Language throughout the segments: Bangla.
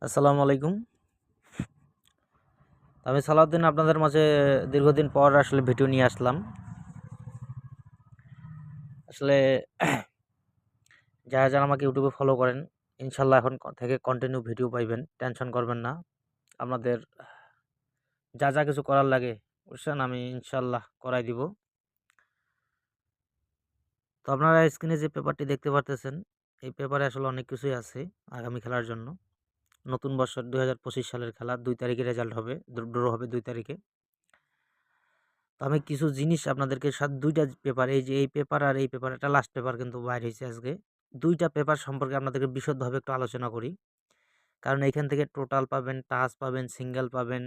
আসসালামু আলাইকুম। আমি সালাউদ্দিন আপনাদের মাঝে দীর্ঘদিন পর আসলে ভিডিও নিয়ে আসলাম। আসলে যারা আমাকে ইউটিউবে ফলো করেন, ইনশাল্লাহ এখন থেকে কন্টিনিউ ভিডিও পাইবেন। টেনশন করবেন না। আপনাদের যা কিছু করার লাগে বুঝছেন, আমি ইনশাল্লাহ করাই দিব। তো আপনারা স্ক্রিনে যে পেপারটি দেখতে পারতেছেন, এই পেপারে আসলে অনেক কিছুই আছে আগামী খেলার জন্য। নতুন বছর 2025 সালের খেলা 2 তারিখে রেজাল্ট হবে, ড্র হবে 2 তারিখে। তো আমি কিছু জিনিস আপনাদেরকে 2টা পেপার, এই যে এই পেপার আর এই পেপার, এটা লাস্ট পেপার কিন্তু বাইর হয়েছে আজকে। 2টা পেপার সম্পর্কে আপনাদেরকে বিশদভাবে একটু আলোচনা করি। কারণ এইখান থেকে টোটাল পাবেন, টাচ পাবেন, সিঙ্গেল পাবেন,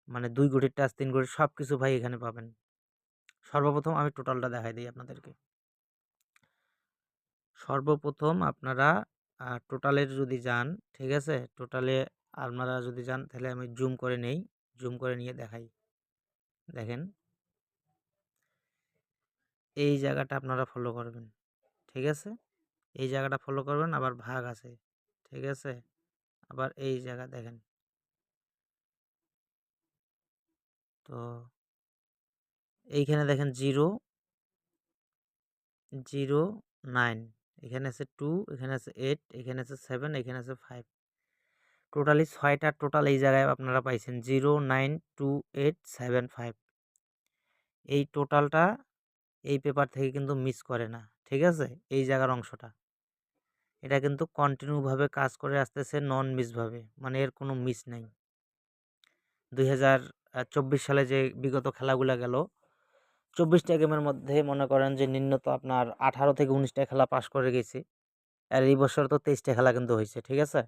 মানে 2 গুটির টাচ, 3 গুটির সব কিছু ভাই এখানে পাবেন। সর্বপ্রথম আমি টোটালটা দেখাই দিই আপনাদেরকে। সর্বপ্রথম আপনারা টোটালের যদি যান, ঠিক আছে? টোটালে আপনারা যদি যান তাহলে আমি জুম করে নেই, জুম করে নিয়ে দেখাই। দেখেন, এই জায়গাটা আপনারা ফলো করবেন, ঠিক আছে? এই জায়গাটা ফলো করবেন, আবার ভাগ আছে, ঠিক আছে? আবার এই জায়গা দেখেন, তো এইখানে দেখেন 0, 0, 9, এখানে আছে 2, এখানে আছে 8, এখানে আছে 7, এখানে আছে 5। টোটালি 6টা টোটাল এই জায়গায় আপনারা পাইছেন 0, 9, 2, 8, 7, 5। এই টোটালটা এই পেপার থেকে কিন্তু মিস করে না, ঠিক আছে? এই জায়গার অংশটা এটা কিন্তু কন্টিনিউভাবে কাজ করে আসতেছে, নন মিসভাবে, মানে এর কোনো মিস নাই। 2024 সালে যে বিগত খেলাগুলা গেল, 24টা গেমের মধ্যে মনে করেন যে নিম্নত আপনার 18 থেকে 19টা খেলা পাস করে গেছি। আর এই বছর তো 23টা খেলা কিন্তু হয়েছে, ঠিক আছে?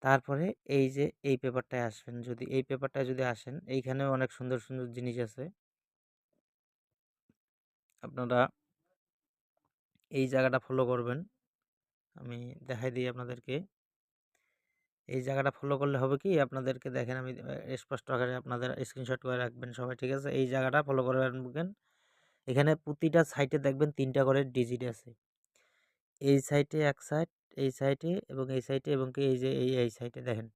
তারপরে এই যে এই পেপারটায় আসবেন, যদি এই পেপারটায় যদি আসেন, এইখানেও অনেক সুন্দর সুন্দর জিনিস আছে। আপনারা এই জায়গাটা ফলো করবেন, আমি দেখাই দিই আপনাদেরকে। এই জায়গাটা ফলো করলে হবে কি, আপনাদেরকে দেখেন আমি স্পষ্ট আকারে আপনাদের স্ক্রিনশট করে রাখবেন সবাই, ঠিক আছে? এই জায়গাটা ফলো করে রাখবেন। এখানে প্রতিটা সাইটে দেখবেন 3টা করে ডিজিট আছে। এই সাইটে এক সাইড, এই সাইটে এবং এই সাইটে, এবং কি এই যে এই সাইটে দেখেন,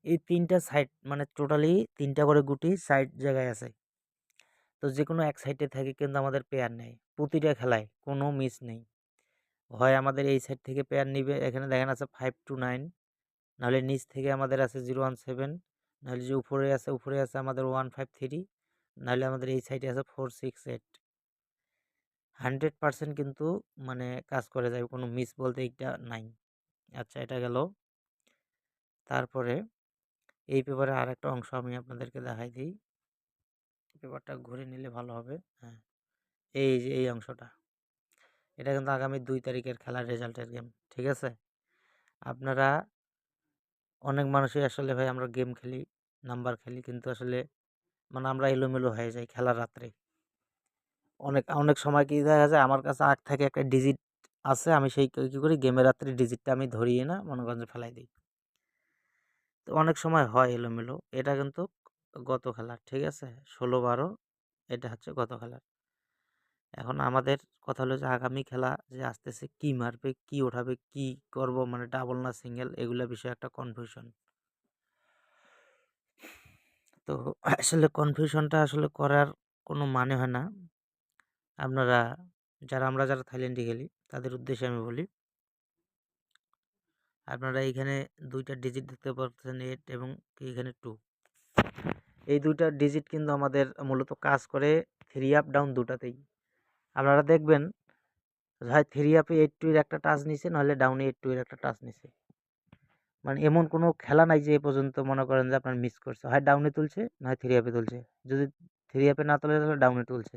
এই 3টা সাইড মানে টোটালি 3টা করে গুটি সাইড জায়গায় আছে। তো যে কোনো এক সাইডে থেকে কিন্তু আমাদের পেয়ার নেয় প্রতিটা খেলায়, কোনো মিস নেই। হয় আমাদের এই সাইড থেকে পেয়ার নিবে, এখানে দেখেন আছে 5 to 9, নাহলে নিচ থেকে আমাদের আছে 017, নাহলে যে উপরে আছে আমাদের 153, নাহলে আমাদের এই সাইডে আছে 468। 100% কিন্তু মানে কাজ করে যায়, কোনো মিস বলতে এইটা নাই। আচ্ছা, এটা গেল। তারপরে এই পেপারে আরেকটা অংশ আমি আপনাদেরকে দেখাই দিই। পেপারটা ঘুরে নিলে ভালো হবে। হ্যাঁ, এই যে এই অংশটা, এটা কিন্তু আগামী 2 তারিখের খেলার রেজাল্টের গেম, ঠিক আছে? আপনারা অনেক মানুষই আসলে ভাই আমরা গেম খেলি, নাম্বার খেলি, কিন্তু আসলে মানে আমরা এলোমেলো হয়ে যাই খেলার রাত্রে। অনেক অনেক সময় কি দেখা যায়, আমার কাছে আগ থেকে একটা ডিজিট আছে, আমি সেই কি করি, গেমের রাত্রে ডিজিটটা আমি ধরিয়ে না মনে করেন যে ফেলাই দিই। তো অনেক সময় হয় এলোমেলো। এটা কিন্তু গত খেলার, ঠিক আছে? 16-12 এটা হচ্ছে গত খেলার। এখন আমাদের কথা হলো যে আগামী খেলা যে আসতেছে, কি মারবে, কি ওঠাবে, কি করব, মানে ডাবল না সিঙ্গেল, এগুলা বিষয়ে একটা কনফিউশন। তো আসলে কনফিউশনটা আসলে করার কোনো মানে হয় না। আপনারা আমরা যারা থাইল্যান্ডে খেলি তাদের উদ্দেশ্যে আমি বলি, আপনারা এইখানে 2টা ডিজিট দেখতে পাচ্ছেন, 8 এবং এখানে 2। এই 2টা ডিজিট কিন্তু আমাদের মূলত কাজ করে 3 আপ ডাউন দুটাতেই। আপনারা দেখবেন হয় 3 আপে 8-2 এর একটা টাচ নিছে, নাহলে ডাউনে 8-2 এর একটা টাচ নিছে। মানে এমন কোনো খেলা নাই যে এ পর্যন্ত মনে করেন যে আপনার মিস করছে। হয় ডাউনে তুলছে, নয় 3 আপে তুলছে। যদি 3 আপে না তোলে তাহলে ডাউনে তুলছে।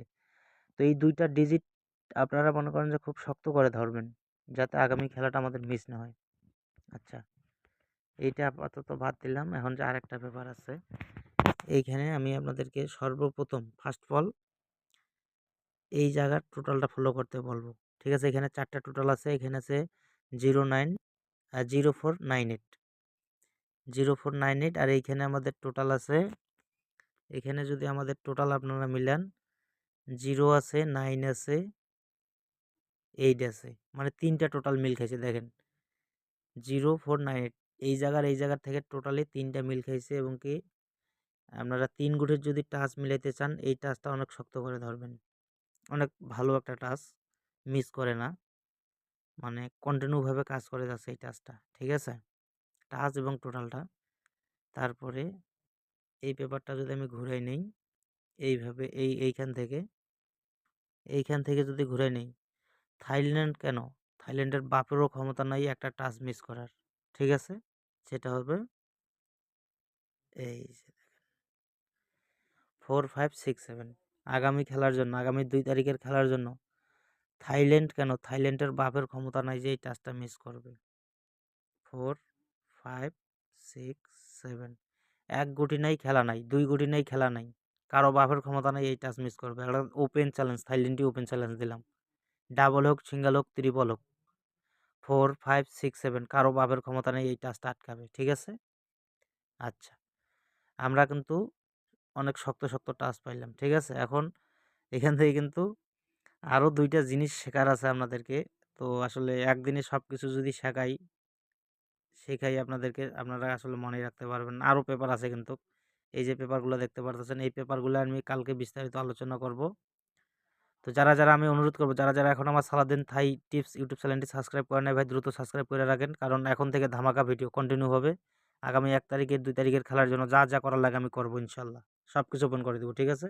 তো এই 2টা ডিজিট আপনারা মনে করেন যে খুব শক্ত করে ধরবেন, যাতে আগামী খেলাটা আমাদের মিস না হয়। আচ্ছা, এইটা আপাতত বাদ দিলাম। এখন যে আরেকটা ব্যাপার আছে, এইখানে আমি আপনাদেরকে সর্বপ্রথম ফার্স্ট অফ অল এই জায়গার টোটালটা ফলো করতে বলবো, ঠিক আছে? এখানে 4টা টোটাল আছে, এখানে আছে 0498, 0498, আর এইখানে আমাদের টোটাল আছে, এখানে যদি আমাদের টোটাল আপনারা মিলান, 0 আছে, 9 আছে, 8 আছে, মানে 3টা টোটাল মিল খাইছে দেখেন। 0498 এই জায়গার থেকে টোটালি 3টা মিল খাইছে এবং কি আপনারা 3 গুঠের যদি টাচ মিলাইতে চান এই টাচটা অনেক শক্ত করে ধরবেন। অনেক ভালো একটা টাচ, মিস করে না। মানে কন্টিনিউভাবে কাজ করে যাচ্ছে এই টাচটা। ঠিক আছে? টাচ এবং টোটালটা। তারপরে এই পেপারটা যদি আমি ঘুরাই নেই, এইভাবে এইখান থেকে যদি ঘুরাই নেই, থাইল্যান্ড কেন? থাইল্যান্ডের বাপেরও ক্ষমতা নাই একটা টাচ মিস করার। ঠিক আছে? সেটা হবে এই যে 4, 5, 6, 7 আগামী খেলার জন্য, আগামী 2 তারিখের খেলার জন্য থাইল্যান্ড কেন? থাইল্যান্ডের বাপের ক্ষমতা নাই যে এই টাচটা মিস করবে। 4, 5, 6, 7 এক গুটি নাই, খেলা নাই। 2 গুটি নাই, খেলা নাই। কারো বাপের ক্ষমতা নাই এই টাচ মিস করবে। একটা ওপেন চ্যালেঞ্জ, থাইল্যান্ডই ওপেন চ্যালেঞ্জ দিলাম। ডাবল হোক, সিঙ্গেল হোক, ট্রিপল হোক। 4, 5, 6, 7 কারো বাপের ক্ষমতা নেই এই টাচটা আটকাবে। ঠিক আছে? আচ্ছা। আমরা কিন্তু অনেক শক্ত টাচ পাইলাম। ঠিক আছে? এখন এখান থেকে কিন্তু আরও 2টা জিনিস শেখার আছে আপনাদেরকে। তো আসলে একদিনে সবকিছু যদি শেখাই আপনাদেরকে, আপনারা আসলে মনে রাখতে পারবেন না। আরও পেপার আছে কিন্তু। এই যে পেপারগুলো দেখতে পারতেছেন, এই পেপারগুলো আমি কালকে বিস্তারিত আলোচনা করব। তো যারা আমি অনুরোধ করব, যারা এখন আমার সালাউদ্দিন থাই টিপস ইউটিউব চ্যানেলটি সাবস্ক্রাইব করেন নাই ভাই, দ্রুত সাবস্ক্রাইব করে রাখেন। কারণ এখন থেকে ধামাকা ভিডিও কন্টিনিউ হবে। আগামী 1 তারিখের 2 তারিখের খেলার জন্য যা করার লাগে আমি করব ইনশাআল্লাহ। সবকিছু ওপেন করে দিব। ঠিক আছে?